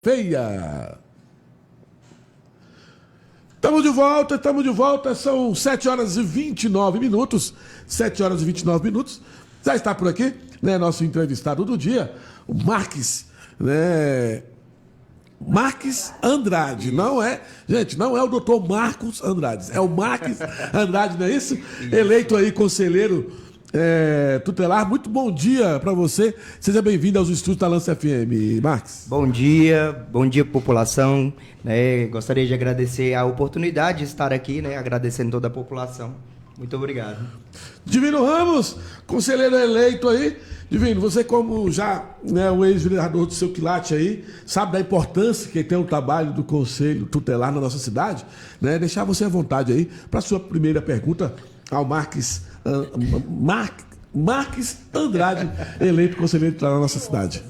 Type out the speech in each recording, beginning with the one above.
Feia. Estamos de volta, são 7 horas e 29 minutos, 7 horas e 29 minutos, já está por aqui, né, nosso entrevistado do dia, o Marques, né, Marques Andrade, não é, gente, não é o doutor Marcos Andrade, é o Marques Andrade, não é isso? Eleito aí conselheiro tutelar. Muito bom dia para você, seja bem-vindo aos estúdios da Lança FM, Marques. Bom dia população, né? Gostaria de agradecer a oportunidade de estar aqui, né? Agradecendo toda a população. Muito obrigado. Divino Ramos, conselheiro eleito aí. Divino, você como já, né, o ex-vereador do seu quilate aí, sabe da importância que tem o trabalho do Conselho Tutelar na nossa cidade, né? Deixar você à vontade aí para a sua primeira pergunta ao Marques Andrade, eleito conselheiro tutelar na nossa cidade.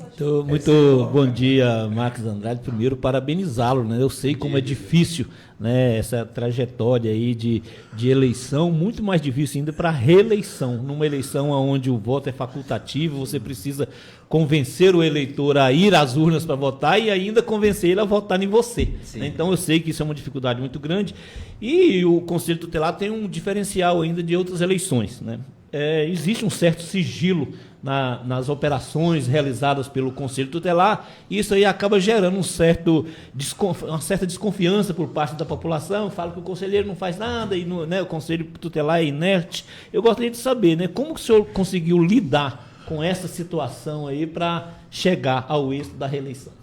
Muito bom dia, Marques Andrade. Primeiro, parabenizá-lo, né? Eu sei como é difícil, né, essa trajetória aí de eleição, muito mais difícil ainda para reeleição. Numa eleição onde o voto é facultativo, você precisa convencer o eleitor a ir às urnas para votar e ainda convencer ele a votar em você. Né? Então eu sei que isso é uma dificuldade muito grande e o Conselho Tutelar tem um diferencial ainda de outras eleições, né? Existe um certo sigilo nas operações realizadas pelo Conselho Tutelar, e isso aí acaba gerando uma certa desconfiança por parte da população. Fala que o conselheiro não faz nada e né, o Conselho Tutelar é inerte. Eu gostaria de saber, né, como que o senhor conseguiu lidar com essa situação aí para chegar ao êxito da reeleição?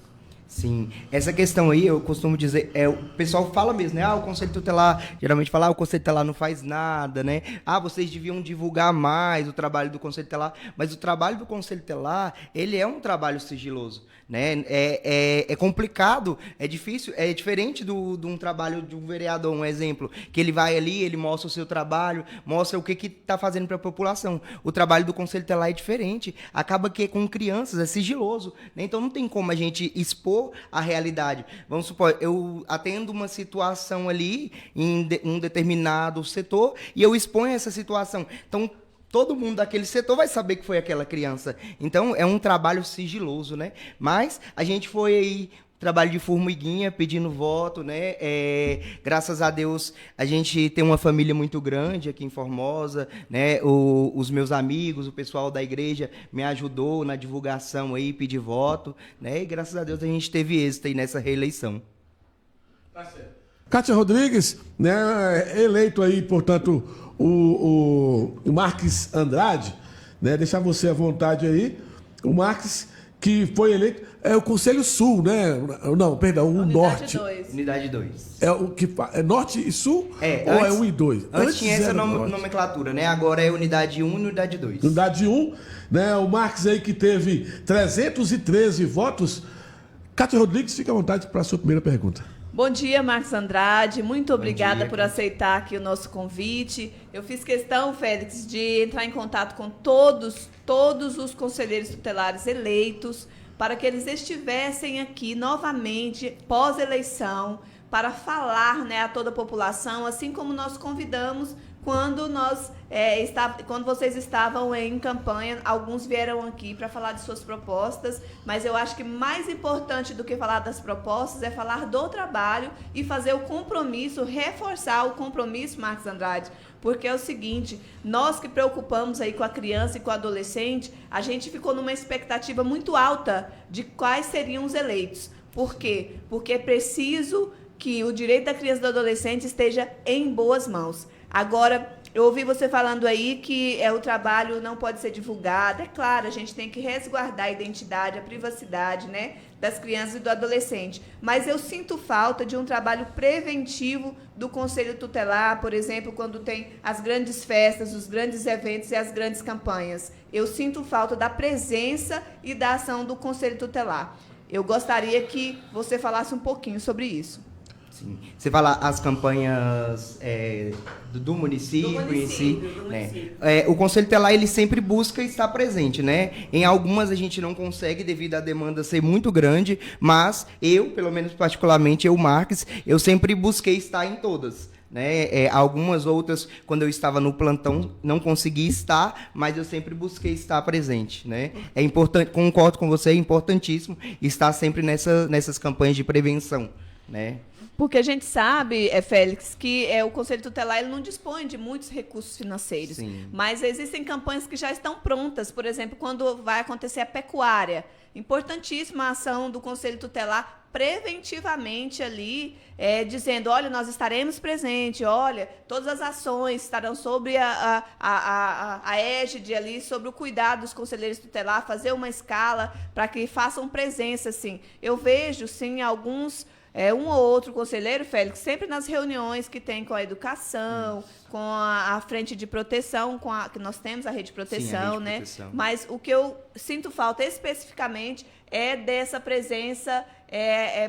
Sim, essa questão aí, eu costumo dizer, o pessoal fala mesmo, né? O Conselho Tutelar, geralmente fala, o Conselho Tutelar não faz nada, né? Vocês deviam divulgar mais o trabalho do Conselho Tutelar, mas o trabalho do Conselho Tutelar, ele é um trabalho sigiloso, né? É complicado, é difícil, é diferente de um trabalho de um vereador, um exemplo, que ele vai ali, ele mostra o seu trabalho, mostra o que está fazendo para a população. O trabalho do Conselho Tutelar é diferente, acaba que com crianças é sigiloso, né? Então não tem como a gente expor a realidade. Vamos supor, eu atendo uma situação ali em um determinado setor e eu exponho essa situação. Então, todo mundo daquele setor vai saber que foi aquela criança. Então, é um trabalho sigiloso, né? Mas a gente foi aí, trabalho de formiguinha, pedindo voto, né? Graças a Deus, a gente tem uma família muito grande aqui em Formosa, né? Os meus amigos, o pessoal da igreja me ajudou na divulgação aí, pedir voto, né? E graças a Deus a gente teve êxito aí nessa reeleição. Tá certo. Kátia Rodrigues, né? Eleito aí, portanto, o Marques Andrade, né? Deixar você à vontade aí. O Marques, que foi eleito, é o Conselho Sul, né? Não, perdão, o Norte. Unidade 2. É o que é Norte e Sul? Ou é 1 e 2? Antes tinha essa nomenclatura, né? Agora é Unidade 1 e Unidade 2. Unidade 1, né? O Marques aí que teve 313 votos. Kátia Rodrigues, fica à vontade para a sua primeira pergunta. Bom dia, Marques Andrade. Muito obrigada por aceitar aqui o nosso convite. Eu fiz questão, Félix, de entrar em contato com todos os conselheiros tutelares eleitos para que eles estivessem aqui novamente pós-eleição para falar, né, a toda a população, assim como nós convidamos quando quando vocês estavam em campanha. Alguns vieram aqui para falar de suas propostas, mas eu acho que mais importante do que falar das propostas é falar do trabalho e fazer o compromisso, reforçar o compromisso, Marques Andrade, porque é o seguinte, nós que preocupamos aí com a criança e com o adolescente, a gente ficou numa expectativa muito alta de quais seriam os eleitos. Por quê? Porque é preciso que o direito da criança e do adolescente esteja em boas mãos. Agora, eu ouvi você falando aí que o trabalho não pode ser divulgado. É claro, a gente tem que resguardar a identidade, a privacidade, né, das crianças e do adolescente. Mas eu sinto falta de um trabalho preventivo do Conselho Tutelar, por exemplo, quando tem as grandes festas, os grandes eventos e as grandes campanhas. Eu sinto falta da presença e da ação do Conselho Tutelar. Eu gostaria que você falasse um pouquinho sobre isso. Sim. Você fala as campanhas do município em si, né? O Conselho Tutelar, ele sempre busca estar presente, né? Em algumas a gente não consegue devido à demanda ser muito grande, mas eu, pelo menos particularmente, Marques, eu sempre busquei estar em todas, né? Algumas outras, quando eu estava no plantão, não consegui estar, mas eu sempre busquei estar presente, né? É importante, concordo com você, é importantíssimo estar sempre nessas campanhas de prevenção, né? Porque a gente sabe, Félix, que o Conselho Tutelar ele não dispõe de muitos recursos financeiros. Sim. Mas existem campanhas que já estão prontas. Por exemplo, quando vai acontecer a pecuária. Importantíssima a ação do Conselho Tutelar preventivamente ali, dizendo, olha, nós estaremos presentes, olha, todas as ações estarão sobre a égide ali, sobre o cuidado dos conselheiros tutelar, fazer uma escala para que façam presença, assim. Eu vejo, sim, alguns... um ou outro conselheiro, Félix, sempre nas reuniões que tem com a educação, com a frente de proteção, que nós temos a rede de proteção, Sim, a rede de né? proteção. Mas o que eu sinto falta especificamente é dessa presença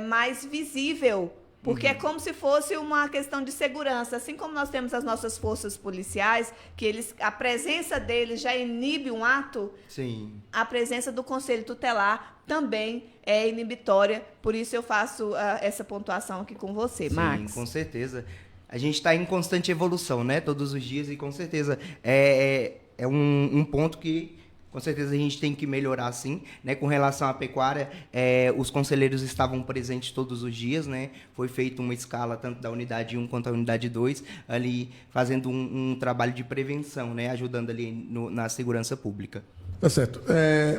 mais visível, porque é como se fosse uma questão de segurança. Assim como nós temos as nossas forças policiais, que a presença deles já inibe um ato, Sim. a presença do Conselho Tutelar também é inibitória. Por isso eu faço essa pontuação aqui com você, Marcos. Sim, com certeza. A gente está em constante evolução, né? Todos os dias, e com certeza é um ponto que com certeza a gente tem que melhorar, sim, né? Com relação à pecuária, os conselheiros estavam presentes todos os dias, né? Foi feita uma escala tanto da unidade 1 quanto da unidade 2, ali fazendo um trabalho de prevenção, né? Ajudando ali na segurança pública. Tá certo.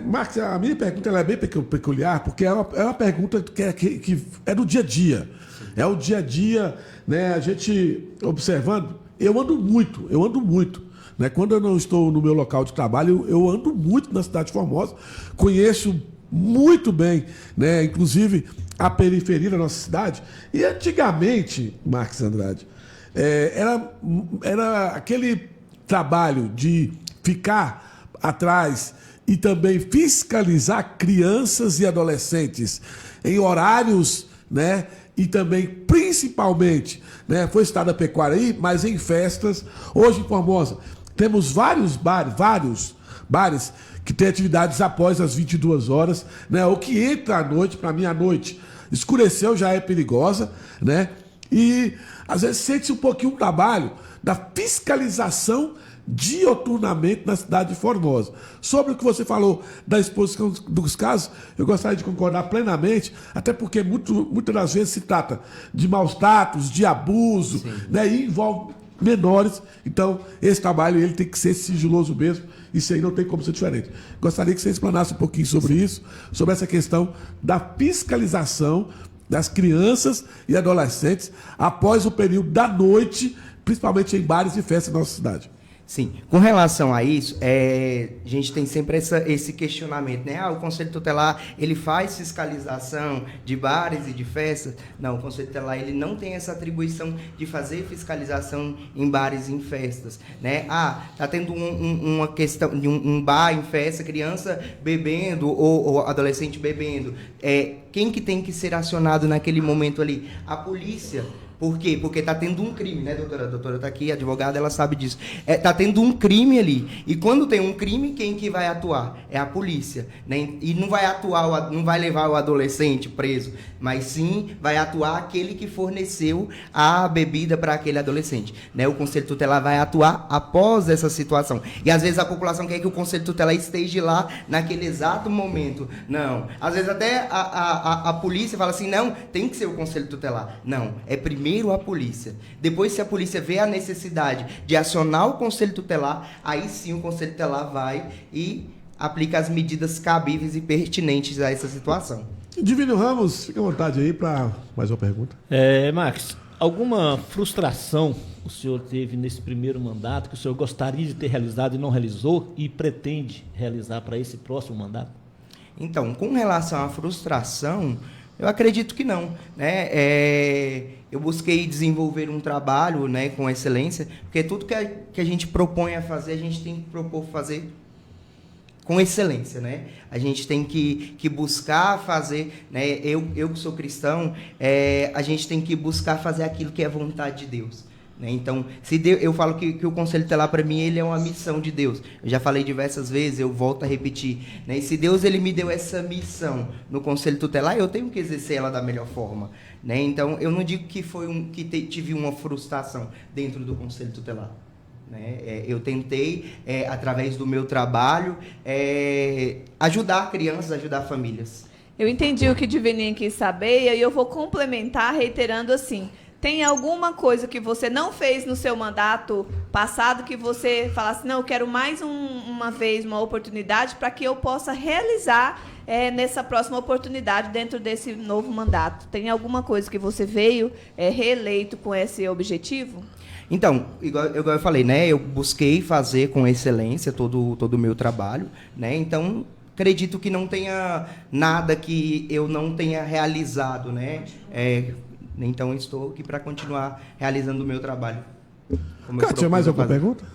Marcos, a minha pergunta ela é bem peculiar, porque é uma pergunta que é do dia a dia. É o dia a dia, né? A gente observando. Eu ando muito. Né? Quando eu não estou no meu local de trabalho, eu ando muito na cidade de Formosa, conheço muito bem, né? Inclusive a periferia da nossa cidade. E antigamente, Marcos Andrade, era aquele trabalho de ficar atrás e também fiscalizar crianças e adolescentes em horários, né? E também, principalmente, né? Foi citada a pecuária aí, mas em festas. Hoje em Formosa temos vários bares que têm atividades após as 22 horas, né? O que entra à noite, para mim, à noite, escureceu, já é perigosa, né? E às vezes sente-se um pouquinho o trabalho da fiscalização dioturnamente na cidade de Formosa. Sobre o que você falou da exposição dos casos, eu gostaria de concordar plenamente, até porque muitas das vezes se trata de maus tratos, de abuso, né, e envolve menores. Então, esse trabalho ele tem que ser sigiloso mesmo. Isso aí não tem como ser diferente. Gostaria que você explanasse um pouquinho sobre isso, sobre essa questão da fiscalização das crianças e adolescentes após o período da noite, principalmente em bares e festas da nossa cidade. Sim, com relação a isso, a gente tem sempre esse questionamento, né? O Conselho Tutelar, ele faz fiscalização de bares e de festas? Não, o Conselho Tutelar, ele não tem essa atribuição de fazer fiscalização em bares e em festas, né? Tá tendo uma questão de um bar em festa, criança bebendo ou adolescente bebendo. Quem que tem que ser acionado naquele momento ali? A polícia. Por quê? Porque está tendo um crime, né, doutora? A doutora está aqui, a advogada, ela sabe disso. Está tendo um crime ali. E quando tem um crime, quem que vai atuar? É a polícia. Né? E não vai atuar, não vai levar o adolescente preso, mas sim vai atuar aquele que forneceu a bebida para aquele adolescente. Né? O Conselho Tutelar vai atuar após essa situação. E às vezes a população quer que o Conselho Tutelar esteja lá naquele exato momento. Não. Às vezes até a polícia fala assim, não, tem que ser o Conselho Tutelar. Não, é primeiro a polícia. Depois, se a polícia vê a necessidade de acionar o Conselho Tutelar, aí sim o Conselho Tutelar vai e aplica as medidas cabíveis e pertinentes a essa situação. Divino Ramos, fica à vontade aí para mais uma pergunta. Max, alguma frustração o senhor teve nesse primeiro mandato que o senhor gostaria de ter realizado e não realizou e pretende realizar para esse próximo mandato? Então, com relação à frustração, eu acredito que não, né? Eu busquei desenvolver um trabalho, né, com excelência, porque tudo que a gente propõe a fazer, a gente tem que propor fazer com excelência, né? A gente tem que buscar fazer, né? Eu que sou cristão, a gente tem que buscar fazer aquilo que é vontade de Deus, né? Então, eu falo que o Conselho Tutelar, para mim, ele é uma missão de Deus. Eu já falei diversas vezes, eu volto a repetir, né? E se Deus ele me deu essa missão no Conselho Tutelar, eu tenho que exercer ela da melhor forma, né? Então, eu não digo que tive uma frustração dentro do Conselho Tutelar, né? Eu tentei, através do meu trabalho, ajudar crianças, ajudar famílias. Eu entendi o que Divininha quis saber e aí eu vou complementar reiterando assim. Tem alguma coisa que você não fez no seu mandato passado que você fala assim, não, eu quero mais uma vez uma oportunidade para que eu possa realizar nessa próxima oportunidade dentro desse novo mandato? Tem alguma coisa que você veio reeleito com esse objetivo? Então, igual eu falei, né, eu busquei fazer com excelência todo o meu trabalho, né, então acredito que não tenha nada que eu não tenha realizado, né, então estou aqui para continuar realizando o meu trabalho. Kátia, mais alguma pergunta?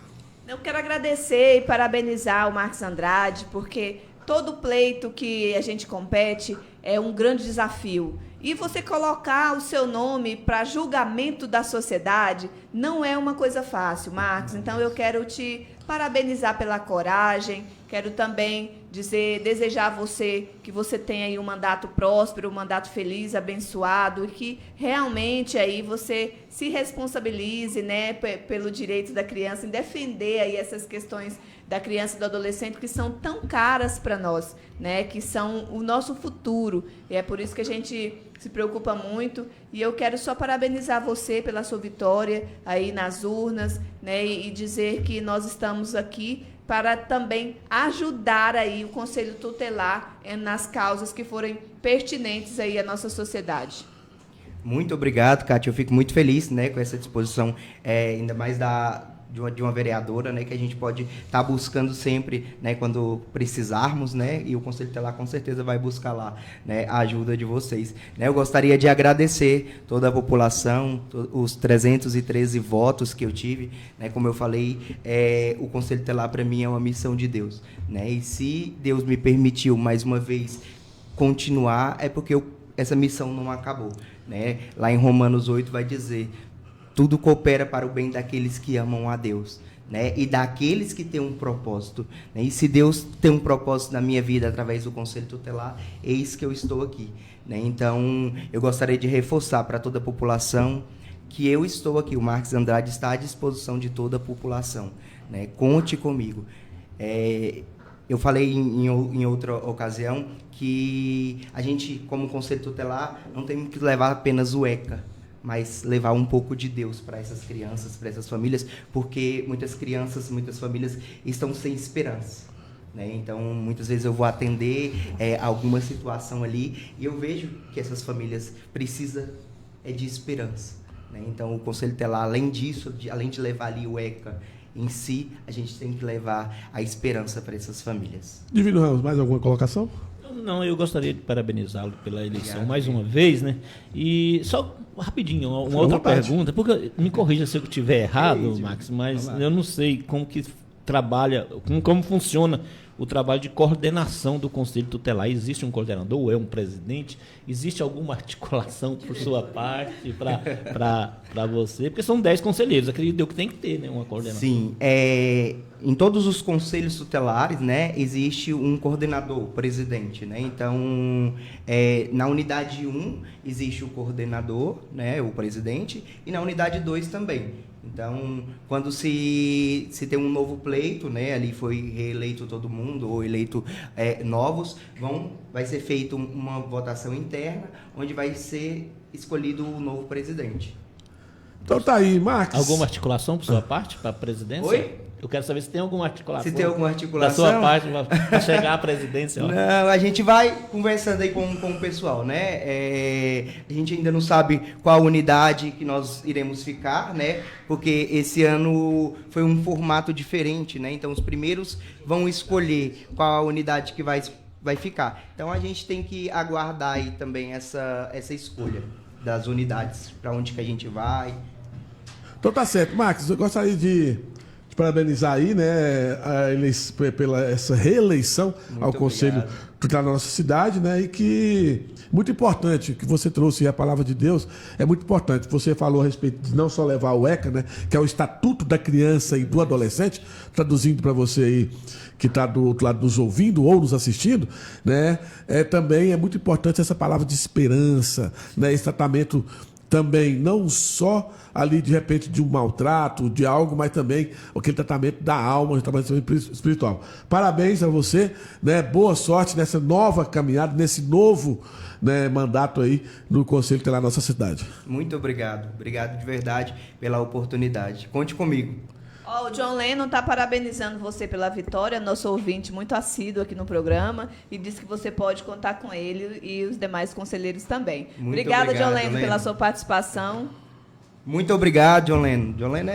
Eu quero agradecer e parabenizar o Marcos Andrade, porque todo pleito que a gente compete é um grande desafio. E você colocar o seu nome para julgamento da sociedade não é uma coisa fácil, Marcos. Então, eu quero te parabenizar pela coragem, quero também desejar a você que você tenha aí um mandato próspero, um mandato feliz, abençoado, e que realmente aí você se responsabilize, né, pelo direito da criança, em defender aí essas questões da criança e do adolescente que são tão caras para nós, né, que são o nosso futuro. E é por isso que a gente se preocupa muito, e eu quero só parabenizar você pela sua vitória aí nas urnas, né, e dizer que nós estamos aqui para também ajudar aí o Conselho Tutelar nas causas que forem pertinentes aí à nossa sociedade. Muito obrigado, Kátia. Eu fico muito feliz, né, com essa disposição, ainda mais de uma vereadora, né, que a gente pode estar buscando sempre, né, quando precisarmos, né, e o Conselho Tutelar com certeza vai buscar lá, né, a ajuda de vocês, né. Eu gostaria de agradecer toda a população, os 313 votos que eu tive, né, como eu falei, o Conselho Tutelar para mim é uma missão de Deus, né, e se Deus me permitiu mais uma vez continuar, é porque essa missão não acabou, né. Lá em Romanos 8 vai dizer: tudo coopera para o bem daqueles que amam a Deus, né? E daqueles que têm um propósito, né? E se Deus tem um propósito na minha vida através do Conselho Tutelar, eis que eu estou aqui, né? Então, eu gostaria de reforçar para toda a população que eu estou aqui. O Marcos Andrade está à disposição de toda a população, né? Conte comigo. Eu falei em outra ocasião que a gente, como Conselho Tutelar, não tem que levar apenas o ECA, mas levar um pouco de Deus para essas crianças, para essas famílias, porque muitas crianças, muitas famílias estão sem esperança, né? Então, muitas vezes eu vou atender alguma situação ali e eu vejo que essas famílias precisam de esperança, né? Então, o Conselho Tutelar, além disso, além de levar ali o ECA em si, a gente tem que levar a esperança para essas famílias. Divino Ramos, mais alguma colocação? Não, eu gostaria de parabenizá-lo pela eleição mais uma vez, né? E só rapidinho, uma outra pergunta, porque me corrija se eu estiver errado, Max, mas eu não sei como que trabalha, como funciona o trabalho de coordenação do Conselho Tutelar. Existe um coordenador ou é um presidente? Existe alguma articulação por sua parte para você? Porque são 10 conselheiros, acredito eu que tem que ter, né, uma coordenação. Sim, em todos os conselhos tutelares, né, existe um coordenador, presidente, né? Então, na unidade 1 existe o coordenador, né, o presidente, e na unidade 2 também. Então, quando se tem um novo pleito, né, ali foi reeleito todo mundo, ou eleito novos, vai ser feita uma votação interna, onde vai ser escolhido o novo presidente. Então tá aí, Marcos. Alguma articulação por sua parte para a presidência? Oi? Eu quero saber se tem alguma articulação. Se tem alguma articulação? Da sua parte para chegar à presidência. Ó. Não, a gente vai conversando aí com o pessoal, né? A gente ainda não sabe qual unidade que nós iremos ficar, né? Porque esse ano foi um formato diferente, né? Então, os primeiros vão escolher qual a unidade que vai ficar. Então, a gente tem que aguardar aí também essa escolha das unidades, para onde que a gente vai. Então tá certo. Marcos, eu gostaria de parabenizar aí, né, pela essa reeleição ao Conselho tutelar na nossa cidade, né? E que muito importante que você trouxe a palavra de Deus, é muito importante. Você falou a respeito de não só levar o ECA, né? Que é o Estatuto da Criança e do Adolescente, traduzindo para você aí que está do outro lado nos ouvindo ou nos assistindo, né? Também é muito importante essa palavra de esperança, né? Esse tratamento também, não só ali de repente de um maltrato, de algo, mas também aquele tratamento da alma, tratamento espiritual. Parabéns a você, né? Boa sorte nessa nova caminhada, nesse novo, né, mandato aí no Conselho Tutelar da nossa cidade. Muito obrigado. Obrigado de verdade pela oportunidade. Conte comigo. Ó, o John Lennon está parabenizando você pela vitória, nosso ouvinte muito assíduo aqui no programa, e diz que você pode contar com ele e os demais conselheiros também. Obrigada, John Lennon, pela sua participação. Muito obrigado, John Lennon. John Lennon,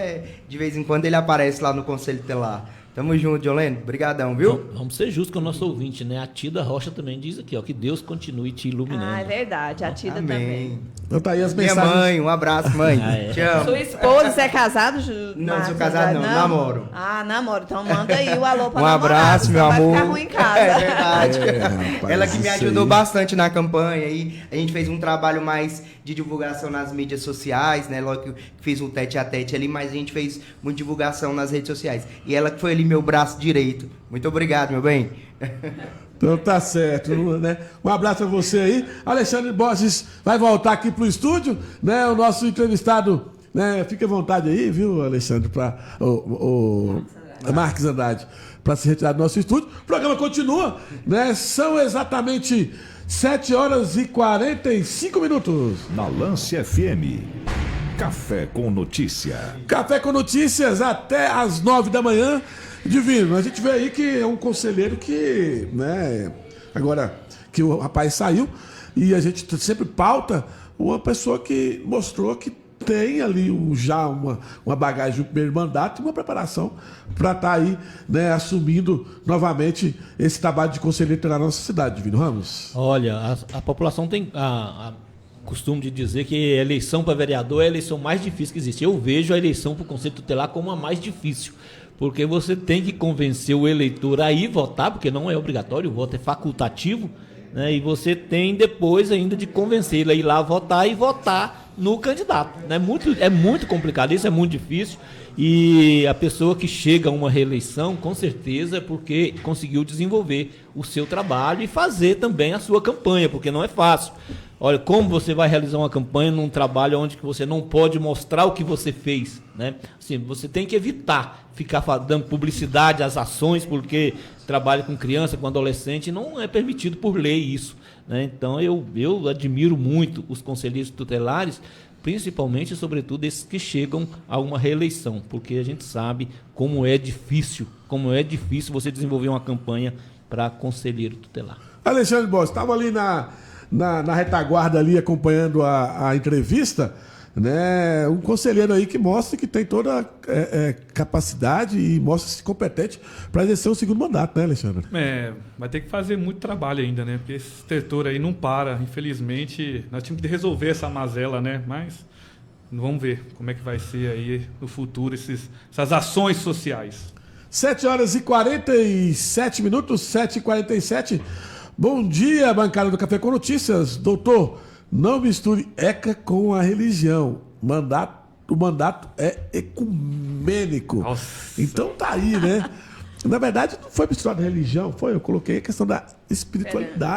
de vez em quando, ele aparece lá no Conselho Tutelar. Tamo junto, John Lennon. Obrigadão, viu? Vamos ser justos com o nosso ouvinte, né? A Tida Rocha também diz aqui, ó, que Deus continue te iluminando. Ah, é verdade. A Tida Amém. também. Então tá aí as Minha mensagens. mãe, um abraço, mãe. Te amo. Sua esposa, você é casado, Não, sou casado não, namoro. Ah, namoro. Então manda aí o alô pra Um abraço, meu senão amor. vai ficar ruim em casa. É verdade. rapaz, Ela que me isso ajudou aí. bastante na campanha. E a gente fez um trabalho mais de divulgação nas mídias sociais, né? Logo que eu fiz um tete-a-tete ali, mas a gente fez muita divulgação nas redes sociais. E ela que foi ali meu braço direito. Muito obrigado, meu bem. Então tá certo, né? Um abraço a você aí. Alexandre Borges vai voltar aqui pro estúdio, né? O nosso entrevistado, né? Fique à vontade aí, viu, Alexandre, para o Marques Andrade, para se retirar do nosso estúdio. O programa continua, né? São exatamente 7 horas e 45 minutos. Na Lance FM. Café com notícia. Café com notícias até às 9 da manhã. Divino, a gente vê aí que é um conselheiro que, né, agora que o rapaz saiu, e a gente sempre pauta uma pessoa que mostrou que tem ali já uma bagagem do primeiro mandato e uma preparação para estar aí, né, assumindo novamente esse trabalho de conselheiro na nossa cidade, Divino Ramos. Olha, a população tem costume de dizer que a eleição para vereador é a eleição mais difícil que existe. Eu vejo a eleição para o Conselho Tutelar como a mais difícil. Porque você tem que convencer o eleitor a ir votar, porque não é obrigatório, o voto é facultativo, né? E você tem depois ainda de convencer ele a ir lá votar e votar no candidato. Né? É muito complicado, isso é muito difícil. E a pessoa que chega a uma reeleição, com certeza, é porque conseguiu desenvolver o seu trabalho e fazer também a sua campanha, porque não é fácil. Olha, como você vai realizar uma campanha num trabalho onde que você não pode mostrar o que você fez, né? Assim, você tem que evitar ficar dando publicidade às ações, porque trabalho com criança, com adolescente, não é permitido por lei isso, né? Então, eu admiro muito os conselheiros tutelares, principalmente, sobretudo, esses que chegam a uma reeleição, porque a gente sabe como é difícil você desenvolver uma campanha para conselheiro tutelar. Alexandre Borges, estava ali na retaguarda ali acompanhando a entrevista, né? Um conselheiro aí que mostra que tem toda capacidade e mostra-se competente para exercer o segundo mandato, né, Alexandre? Vai ter que fazer muito trabalho ainda, né? Porque esse setor aí não para. Infelizmente, nós tínhamos que resolver essa mazela, né? Mas vamos ver como é que vai ser aí no futuro essas ações sociais. 7 horas e 47 minutos, 7h47. Bom dia, bancada do Café com Notícias. Doutor, não misture ECA com a religião. O mandato é ecumênico. Nossa. Então tá aí, né? Na verdade, não foi misturado a religião, eu coloquei a questão da espiritualidade.